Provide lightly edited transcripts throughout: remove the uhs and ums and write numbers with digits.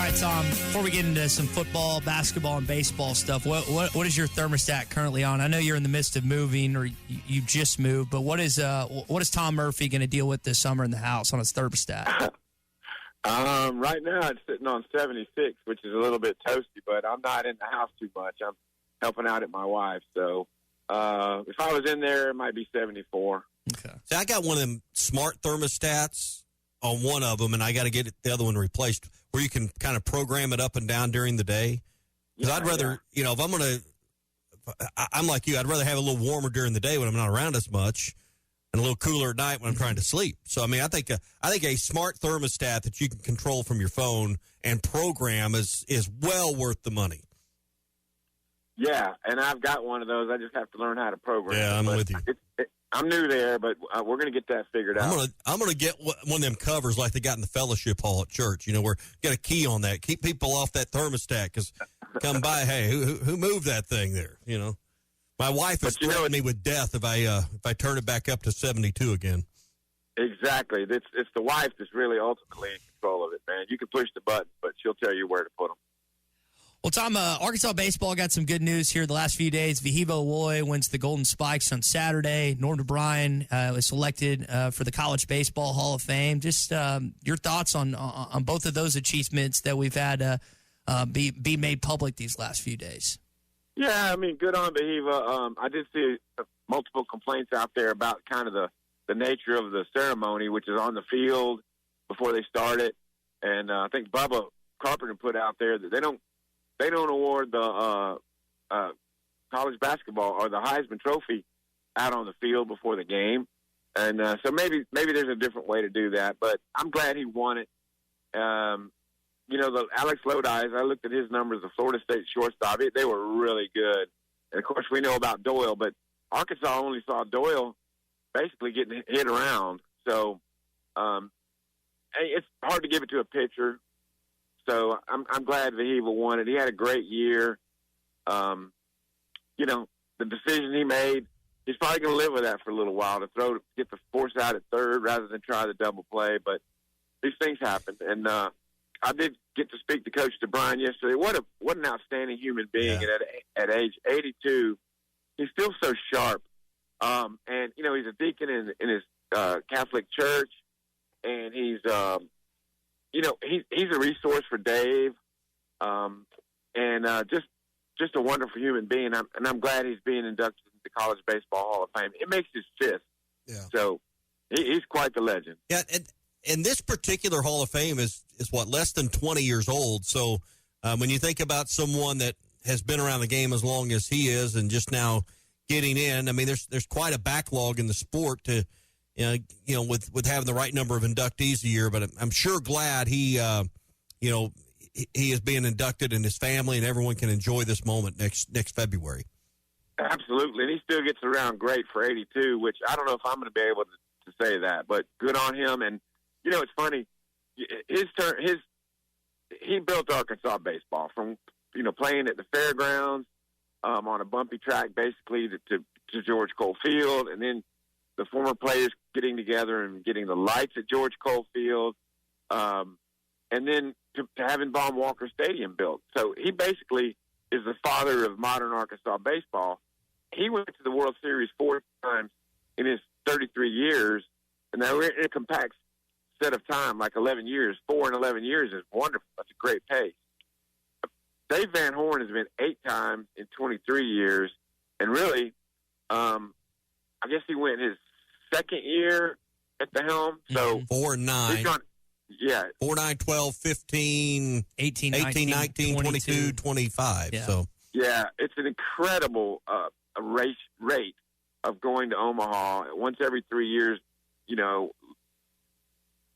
All right, Tom, before we get into some football, basketball, and baseball stuff, what is your thermostat currently on? I know you're in the midst of moving, or you just moved, but what is Tom Murphy going to deal with this summer in the house on his thermostat? Right now it's sitting on 76, which is a little bit toasty, but I'm not in the house too much. I'm helping out at my wife, so if I was in there, it might be 74. Okay. See, I got one of them smart thermostats on one of them, and I got to get the other one replaced, where you can kind of program it up and down during the day. Because I'd rather, if I'm going to, I'm like you, I'd rather have a little warmer during the day when I'm not around as much, and a little cooler at night when I'm trying to sleep. So, I mean, I think a smart thermostat that you can control from your phone and program is well worth the money. Yeah, and I've got one of those. I just have to learn how to program. Yeah, I'm with you. I'm new there, but we're going to get that figured out. I'm gonna get one of them covers like they got in the fellowship hall at church. Where you got a key on that. Keep people off that thermostat, because come by, hey, who moved that thing there? My wife is threatening me with death if I turn it back up to 72 again. Exactly. It's the wife that's really ultimately in control of it, man. You can push the button, but she'll tell you where to put them. Well, Tom, Arkansas baseball got some good news here the last few days. Vahivo Aloy wins the Golden Spikes on Saturday. Norm DeBriyn was selected for the College Baseball Hall of Fame. Just your thoughts on both of those achievements that we've had be made public these last few days. Yeah, I mean, good on Vahivo. I did see multiple complaints out there about kind of the nature of the ceremony, which is on the field before they start it. And I think Bubba Carpenter put out there that they don't award the college basketball or the Heisman Trophy out on the field before the game, and so maybe there's a different way to do that. But I'm glad he won it. The Alex Lodi's, I looked at his numbers, the Florida State shortstop. They were really good, and of course we know about Doyle, but Arkansas only saw Doyle basically getting hit around. So it's hard to give it to a pitcher. So I'm glad Vahivo won it. He had a great year. The decision he made, he's probably going to live with that for a little while, to get the force out at third rather than try the double play. But these things happen. And I did get to speak to Coach DeBriyn yesterday. What an outstanding human being. Yeah. And at age 82, he's still so sharp. And, he's a deacon in his Catholic church, and he's he's a resource for Dave, and just a wonderful human being. I'm glad he's being inducted into the College Baseball Hall of Fame. It makes his fifth. Yeah. So he's quite the legend. Yeah, and this particular Hall of Fame is less than 20 years old. So when you think about someone that has been around the game as long as he is and just now getting in, I mean, there's quite a backlog in the sport to. With having the right number of inductees a year, but I'm sure glad he is being inducted, and his family and everyone can enjoy this moment next February. Absolutely, and he still gets around great for 82, which I don't know if I'm going to be able to say that, but good on him. And it's funny, he built Arkansas baseball from playing at the fairgrounds on a bumpy track, basically to George Cole Field, and then the former players getting together and getting the lights at George Cole Field, and then to having Von Walker Stadium built. So he basically is the father of modern Arkansas baseball. He went to the World Series 4 times in his 33 years, and now we're in a compact set of time, like 11 years. 4 and 11 years is wonderful. That's a great pace. Dave Van Horn has been 8 times in 23 years, and really, I guess he went his second year at the helm. So 4 and 9. 4, 9, 12, 15, 18, 19, 22, 25. Yeah. So yeah, it's an incredible rate of going to Omaha once every 3 years,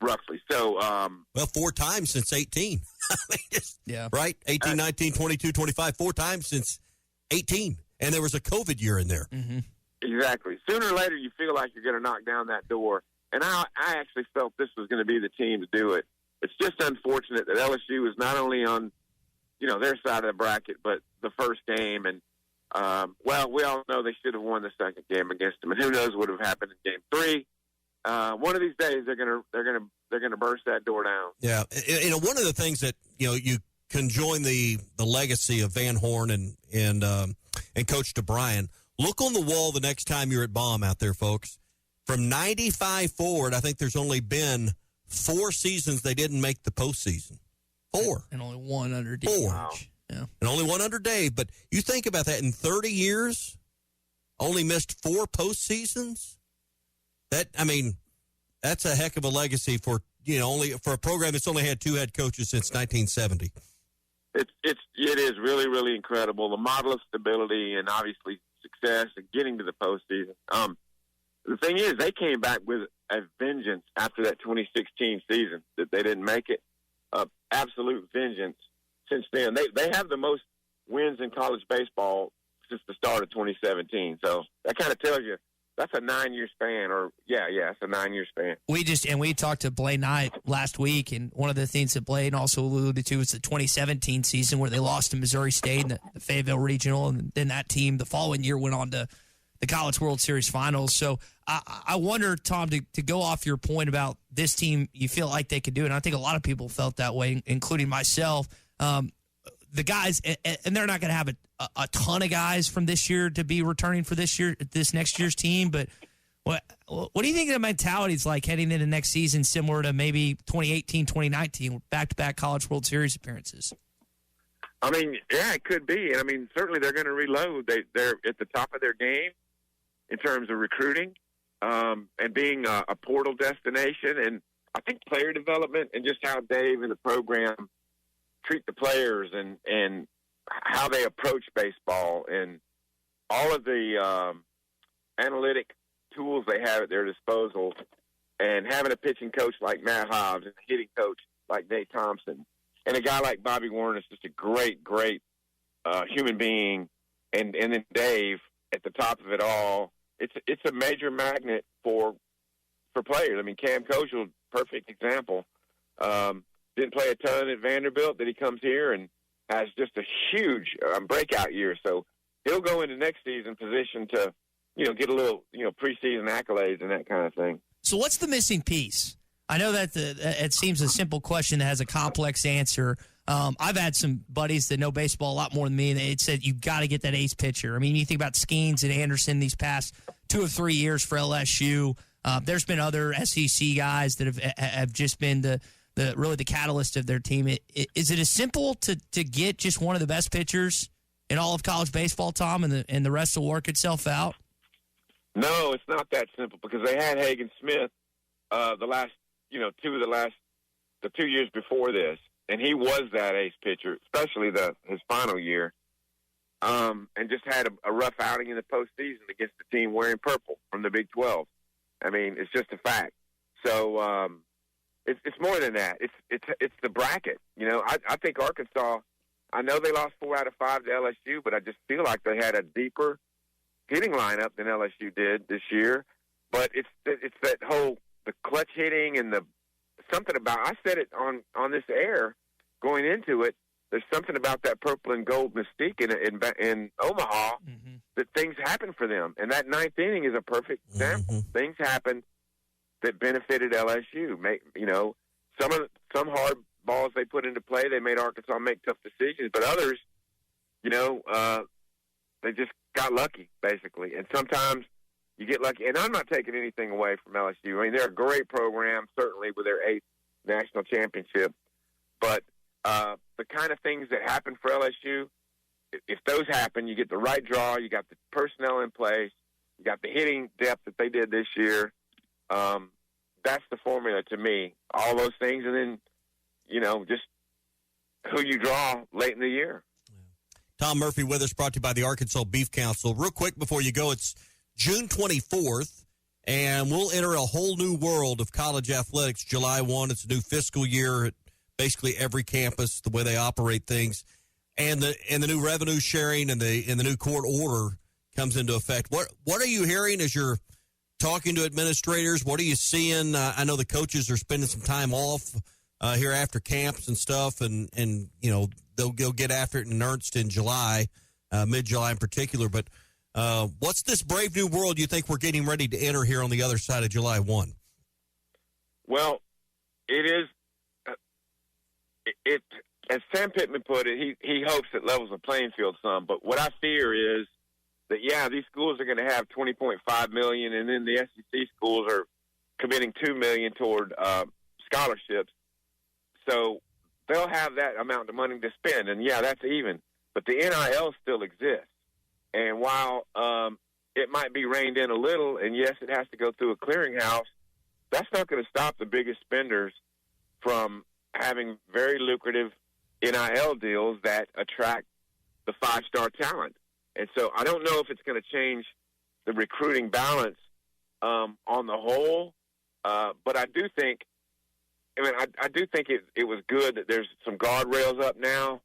roughly. So 4 times since 18. Yeah. Right? 18, 19, 22, 25, 4 times since 18. And there was a COVID year in there. Mm-hmm. Exactly. Sooner or later, you feel like you're going to knock down that door. And I actually felt this was going to be the team to do it. It's just unfortunate that LSU was not only on, their side of the bracket, but the first game. And, we all know they should have won the second game against them. And who knows what would have happened in game 3. One of these days, they're going to burst that door down. Yeah. One of the things that you can join the legacy of Van Horn and Coach DeBriyn. Look on the wall the next time you're at Baum out there, folks. From 95 forward, I think there's only been 4 seasons they didn't make the postseason. 4. And only one under Dave. 4. Wow. Yeah. And only one under Dave. But you think about that, in 30 years, only missed 4 postseasons? That's a heck of a legacy for, only for a program that's only had 2 head coaches since 1970. It is really, really incredible. The model of stability and obviously success and getting to the postseason. The thing is, they came back with a vengeance after that 2016 season that they didn't make it. Absolute vengeance. Since then, they have the most wins in college baseball since the start of 2017. So that kind of tells you that's a 9-year span, it's a 9-year span. We talked to Blaine Knight last week, and one of the things that Blaine also alluded to was the 2017 season where they lost to Missouri State in the Fayetteville Regional, and then that team the following year went on to the College World Series Finals. So I wonder, Tom, to go off your point about this team, you feel like they could do it. And I think a lot of people felt that way, including myself. The guys, and they're not going to have a ton of guys from this year to be returning for this next year's team. But what do you think the mentality is like heading into next season, similar to maybe 2018, 2019, back-to-back College World Series appearances? It could be. And certainly they're going to reload. They're at the top of their game in terms of recruiting and being a portal destination. And I think player development and just how Dave and the program treat the players and how they approach baseball and all of the analytic tools they have at their disposal, and having a pitching coach like Matt Hobbs and a hitting coach like Nate Thompson and a guy like Bobby Warren is just a great human being, and then Dave at the top of it all. It's a major magnet for players. Cam Koshel, perfect example. Didn't play a ton at Vanderbilt. Then he comes here and has just a huge breakout year. So he'll go into next season positioned to, get a little, preseason accolades and that kind of thing. So what's the missing piece? I know that it seems a simple question that has a complex answer. I've had some buddies that know baseball a lot more than me, and they said you got to get that ace pitcher. You think about Skeens and Anderson these past 2 or 3 years for LSU. There's been other SEC guys that have just been the catalyst of their team. Is it as simple to get just one of the best pitchers in all of college baseball, Tom, and the rest will work itself out? No, it's not that simple, because they had Hagen Smith the 2 years before this, and he was that ace pitcher, especially his final year, and just had a rough outing in the postseason against the team wearing purple from the Big 12. It's just a fact. So it's more than that. It's the bracket. I think Arkansas. I know they lost 4 out of 5 to LSU, but I just feel like they had a deeper hitting lineup than LSU did this year. But it's that whole the clutch hitting and the something about. I said it on this air going into it. There's something about that purple and gold mystique in Omaha that things happen for them. And that 9th inning is a perfect example. Things happened that benefited LSU. Some hard balls they put into play, they made Arkansas make tough decisions, but others, they just got lucky, basically. And sometimes you get lucky. And I'm not taking anything away from LSU. They're a great program, certainly with their 8th national championship. But the kind of things that happen for LSU, if those happen, you get the right draw, you got the personnel in place, you got the hitting depth that they did this year. That's the formula to me. All those things, and then, just who you draw late in the year. Tom Murphy with us, brought to you by the Arkansas Beef Council. Real quick before you go, it's June 24th, and we'll enter a whole new world of college athletics July 1. It's a new fiscal year at basically every campus, the way they operate things. And the new revenue sharing and the new court order comes into effect. What are you hearing as you're talking to administrators? What are you seeing? I know the coaches are spending some time off here after camps and stuff, and they'll go get after it in earnest in July, mid-July in particular. But what's this brave new world you think we're getting ready to enter here on the other side of July 1? Well, it is. as Sam Pittman put it, he hopes it levels the playing field some. But what I fear is that, these schools are going to have $20.5 million, and then the SEC schools are committing $2 million toward scholarships. So they'll have that amount of money to spend, and that's even. But the NIL still exists, and while it might be reined in a little, and yes, it has to go through a clearinghouse, that's not going to stop the biggest spenders from having very lucrative NIL deals that attract the five-star talent. And so I don't know if it's going to change the recruiting balance on the whole, but I do think, I do think it was good that there's some guardrails up now.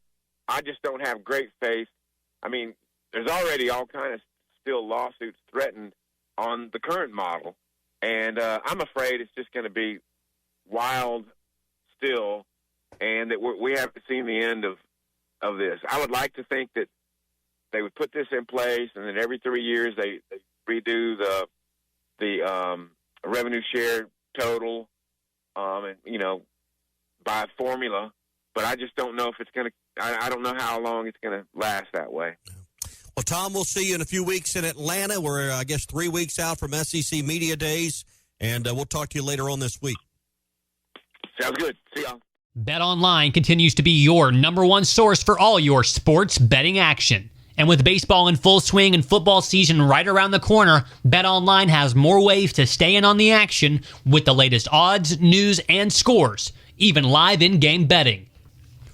I just don't have great faith. I mean, there's already all kind of still lawsuits threatened on the current model, and I'm afraid it's just going to be wild still, and that we haven't seen the end of this. I would like to think that they would put this in place, and then every 3 years they redo the revenue share total, and by formula. But I just don't know if it's going to. I don't know how long it's going to last that way. Well, Tom, we'll see you in a few weeks in Atlanta. We're, I guess, 3 weeks out from SEC Media Days, and we'll talk to you later on this week. Sounds good. See y'all. BetOnline continues to be your number one source for all your sports betting action. And with baseball in full swing and football season right around the corner, BetOnline has more ways to stay in on the action with the latest odds, news, and scores, even live in-game betting.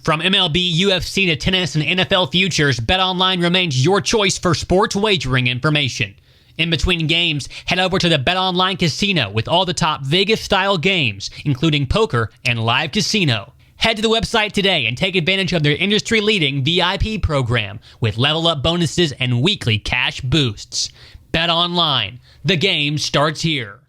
From MLB, UFC to tennis and NFL futures, BetOnline remains your choice for sports wagering information. In between games, head over to the BetOnline Casino with all the top Vegas-style games, including poker and live casino. Head to the website today and take advantage of their industry-leading VIP program with level-up bonuses and weekly cash boosts. BetOnline. The game starts here.